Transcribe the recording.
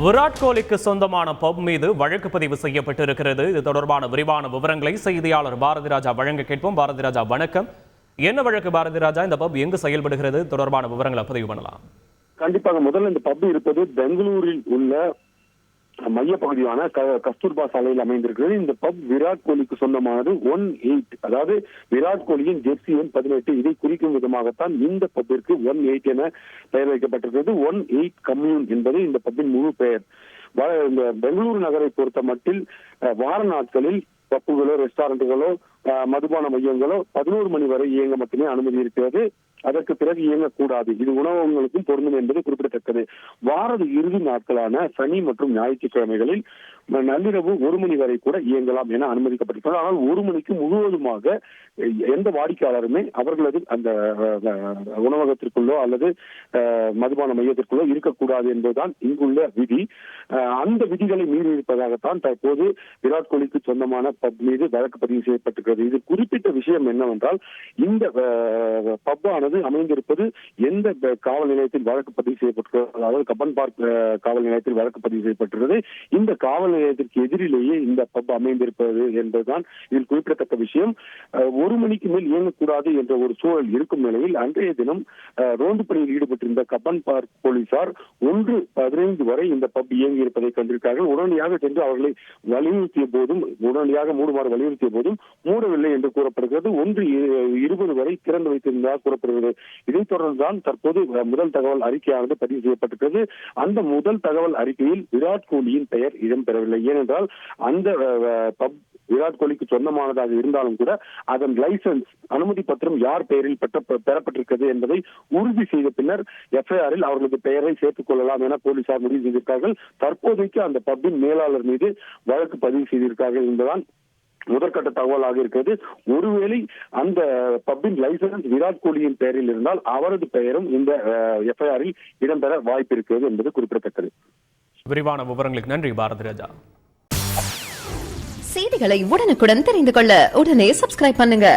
விராட் கோலிக்கு சொந்தமான பப் மீது வழக்கு பதிவு செய்யப்பட்டிருக்கிறது. இது தொடர்பான விரிவான விவரங்களை செய்தியாளர் பாரதி ராஜா வழங்க கேட்போம். பாரதி ராஜா வணக்கம். என்ன வழக்கு பாரதி ராஜா? இந்த பப் எங்கு செயல்படுகிறது? தொடர்பான விவரங்களை பதிவு பண்ணலாம். கண்டிப்பாக முதல்ல இந்த பப் இருப்பது பெங்களூரில் உள்ள மையப்பகுதியான கஸ்தூர்பா சாலையில் அமைந்திருக்கிறது. இந்த பப் விராட் கோலிக்கு சொந்தமானது 18, அதாவது விராட் கோலியின் ஜெர்சி எண் 18 இதை குறிக்கும் விதமாகத்தான் இந்த பப்பிற்கு 18 என பெயர் வைக்கப்பட்டிருக்கிறது. 18 கம்யூன் என்பது இந்த பப்பின் முழு பெயர். இந்த பெங்களூரு நகரை பொறுத்த மட்டில் வார நாட்களில் பப்புகளோ ரெஸ்டாரண்ட்டுகளோ மதுபான மையங்களோ 11 மணி வரை இயங்க மட்டுமே அனுமதி இருக்கிறது. அதற்கு பிறகு இயங்கக்கூடாது. இது உணவகங்களுக்கும் பொருந்தும் என்பது குறிப்பிடத்தக்கது. வார இறுதி நாட்களான சனி மற்றும் ஞாயிற்றுக்கிழமைகளில் நள்ளிரவு 1 மணி வரை கூட இயங்கலாம் என அனுமதிக்கப்பட்டிருக்கிறது. ஆனால் 1 மணிக்கு முழுவதுமாக எந்த வாடிக்கையாளருமே அவர்களது அந்த உணவகத்திற்குள்ளோ அல்லது மதுபான மையத்திற்குள்ளோ இருக்கக்கூடாது என்பதுதான் இங்குள்ள விதி. அந்த விதிகளை மீறி இருப்பதாகத்தான் தற்போது விராட் கோலிக்கு சொந்தமான பப் மீது வழக்கு பதிவு செய்யப்பட்டிருக்கிறது. இது குறிப்பிட்ட விஷயம் என்னவென்றால், இந்த பப்பானது அமைந்திருப்பது எந்த காவல் நிலையத்தில் வழக்கு பதிவு செய்யப்பட்டிருக்கிறது, அதாவது கப்பன் பார்க் காவல் நிலையத்தில் வழக்கு பதிவு செய்யப்பட்டிருக்கிறது. இந்த காவல் நிலையத்திற்கு எதிரிலேயே இந்த பப் அமைந்திருப்பது என்பதுதான் இதில் குறிப்பிடத்தக்க விஷயம். 1 மணிக்கு மேல் இயங்கக்கூடாது என்ற ஒரு சூழல் இருக்கும் நிலையில் அன்றைய தினம் ரோந்து பணியில் ஈடுபட்டிருந்த கப்பன் பார்க் போலீசார் 1:15 வரை இந்த பப் இயங்கி இருப்பதை கண்டிருக்கிறார்கள். உடனடியாக சென்று அவர்களை வலியுறுத்திய போதும், உடனடியாக மூடுமாறு வலியுறுத்திய போதும் மூடவில்லை என்று கூறப்படுகிறது. 1:20 வரை திறந்து வைத்திருந்ததாக கூறப்படுகிறது. இதைத் தொடர்ந்துதான் தற்போது முதல் தகவல் அறிக்கையானது பதிவு செய்யப்பட்டிருக்கிறது. அந்த முதல் தகவல் அறிக்கையில் விராட் கோலியின் பெயர் இடம்பெறவில்லை. ஏனென்றால் அந்த பப் விராட் கோலிக்கு சொந்தமானதாக இருந்தாலும் கூட அதன் லைசன்ஸ், அனுமதி பத்திரம் யார் பெயரில் பெறப்பட்டிருக்கிறது என்பதை உறுதி செய்த பின்னர் எஃப்ஐஆரில் அவர்களது பெயரை சேர்த்துக் கொள்ளலாம் என போலீசார் முடிவு செய்திருக்கார்கள். தற்போதைக்கு அந்த பப்பின் மேலாளர் மீது வழக்கு பதிவு செய்திருக்கார்கள் என்பதுதான் முதற்கட்ட தகவலாக இருக்கிறது. ஒருவேளை அந்த பப்பின் லைசன்ஸ் விராட் கோலியின் பெயரில் இருந்தால் அவரது பெயரும் இந்த எஃப்ஐஆரில் இடம்பெற வாய்ப்பு இருக்கிறது என்பது குறிப்பிடத்தக்கது. விரிவான விவரங்களுக்கு நன்றி பாரதி ராஜா. செய்திகளை உடனுக்குடன் தெரிந்து கொள்ள உடனே சப்ஸ்கிரைப் பண்ணுங்க.